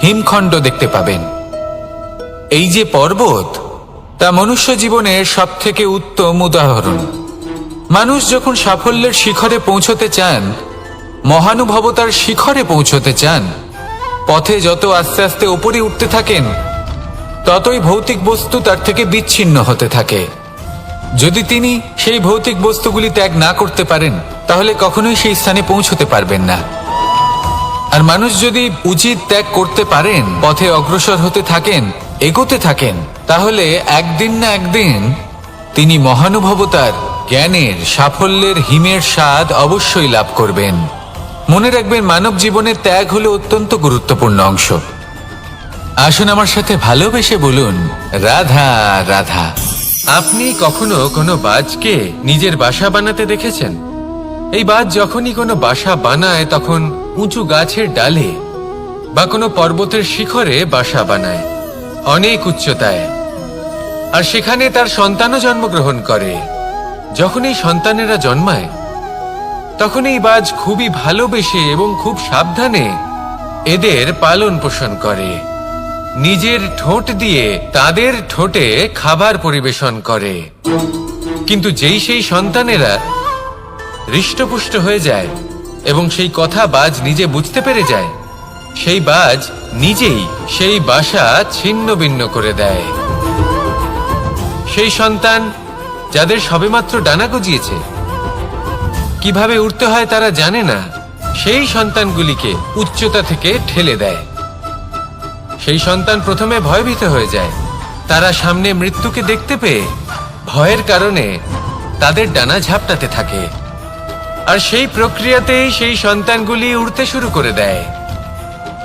হিমখণ্ড দেখতে পাবেন। এই যে পর্বত, তা মনুষ্য জীবনের সবথেকে উত্তম উদাহরণ। মানুষ যখন সাফল্যের শিখরে পৌঁছতে চান, মহানুভবতার শিখরে পৌঁছতে চান, পথে যত আস্তে আস্তে উপরে উঠতে থাকেন, ততই ভৌতিক বস্তু তার থেকে বিচ্ছিন্ন হতে থাকে। যদি তিনি সেই ভৌতিক বস্তুগুলি ত্যাগ না করতে পারেন, তাহলে কখনোই সেই স্থানে পৌঁছতে পারবেন না। আর মানুষ যদি উচিত ত্যাগ করতে পারেন, পথে অগ্রসর হতে থাকেন, এগোতে থাকেন, তাহলে একদিন না একদিন তিনি মহানুভবতার, জ্ঞানের, সাফল্যের হিমের স্বাদ অবশ্যই লাভ করবেন। মনে রাখবেন, মানব জীবনের ত্যাগ হলো অত্যন্ত গুরুত্বপূর্ণ অংশ। আসুন আমার সাথে ভালোবেসে বলুন, রাধা রাধা। আপনি কখনো কোনো বাজকে নিজের বাসা বানাতে দেখেছেন? এই বাজ যখনই কোনো বাসা বানায়, তখন উঁচু গাছের ডালে বা কোনো পর্বতের শিখরে বাসা বানায়, অনেক উচ্চতায়। আর সেখানে তার সন্তানও জন্মগ্রহণ করে। যখন এই সন্তানেরা জন্মায়, তখন এই বাজ খুবই ভালোবেসে এবং খুব সাবধানে এদের পালন পোষণ করে। নিজের ঠোঁট দিয়ে তাদের ঠোঁটে খাবার পরিবেশন করে। কিন্তু যেই সেই সন্তানেরা হৃষ্টপুষ্ট হয়ে যায় এবং সেই কথা বাজ নিজে বুঝতে পেরে যায়, সেই বাজ নিজেই সেই বাসা ছিন্ন ভিন্ন করে দেয়। সেই সন্তান যাদের সবেমাত্র ডানা গজিয়েছে, কিভাবে উড়তে হয় তারা জানে না, সেই সন্তানগুলিকে উচ্চতা থেকে ঠেলে দেয়। সেই সন্তান প্রথমে ভয়ভীত হয়ে যায়। তারা সামনে মৃত্যুকে দেখতে পেয়ে ভয়ের কারণে তাদের ডানা ঝাপটাতে থাকে। আর সেই প্রক্রিয়াতেই সেই সন্তানগুলি উড়তে শুরু করে দেয়।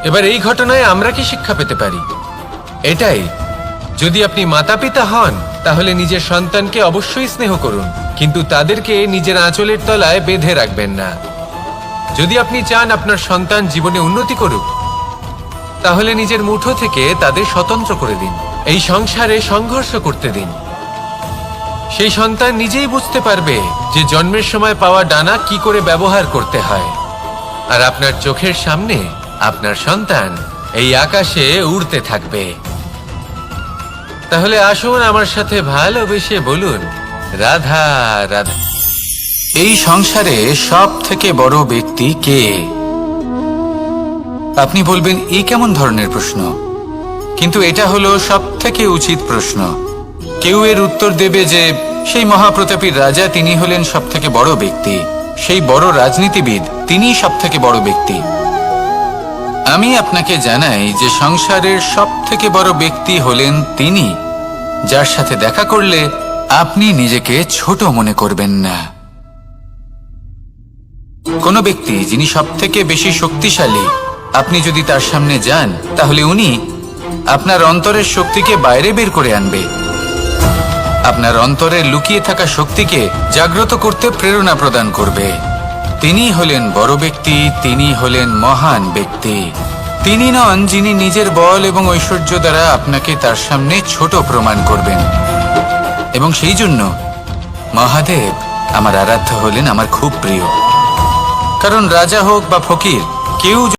এবার এই ঘটনায় আমরা কি শিক্ষা পেতে পারি? এটাই, যদি আপনি মাতা পিতা হন, তাহলে নিজের সন্তানকে অবশ্যই স্নেহ করুন, কিন্তু তাদেরকে নিজের আঁচলের তলায় বেঁধে রাখবেন না। যদি আপনি চান আপনার সন্তান জীবনে উন্নতি করুক, তাহলে নিজের মুঠো থেকে তাদের স্বতন্ত্র করে দিন। এই সংসারে সংঘর্ষ করতে দিন। সেই সন্তান নিজেই বুঝতে পারবে যে জন্মের সময় পাওয়া ডানা কি করে ব্যবহার করতে হয়। আর আপনার চোখের সামনে আপনার সন্তান এই আকাশে উড়তে থাকবে। তাহলে আসুন আমার সাথে ভালোবেসে বলুন, রাধা রাধা। এই সংসারে সব থেকে বড় ব্যক্তি কে? আপনি বলবেন, এই কেমন ধরনের প্রশ্ন? কিন্তু এটা হলো সব থেকে উচিত প্রশ্ন। কেউ এর উত্তর দেবে যে সেই মহাপ্রতাপী রাজা, তিনি হলেন সব থেকে বড় ব্যক্তি, সেই বড় রাজনীতিবিদ, তিনিই সব থেকে বড় ব্যক্তি। আমি আপনাকে জানাই যে সংসারের সব থেকে বড় ব্যক্তি হলেন তিনি, যার সাথে দেখা করলে আপনি নিজেকে ছোট মনে করবেন না। কোন ব্যক্তি যিনি সব থেকে বেশি শক্তিশালী, আপনি যদি তার সামনে যান, তাহলে উনি আপনার অন্তরের শক্তিকে বাইরে বের করে আনবে, আপনার অন্তরে লুকিয়ে থাকা শক্তিকে জাগ্রত করতে প্রেরণা প্রদান করবে। তিনি হলেন বড় ব্যক্তি, তিনি হলেন মহান ব্যক্তি। তিনি নন যিনি নিজের বল এবং ঐশ্বর্য দ্বারা আপনাকে তার সামনে ছোট প্রমাণ করবেন। এবং সেই জন্য মহাদেব আমার আরাধ্য হলেন আমার খুব প্রিয়। কারণ রাজা হোক বা ফকির, কেউ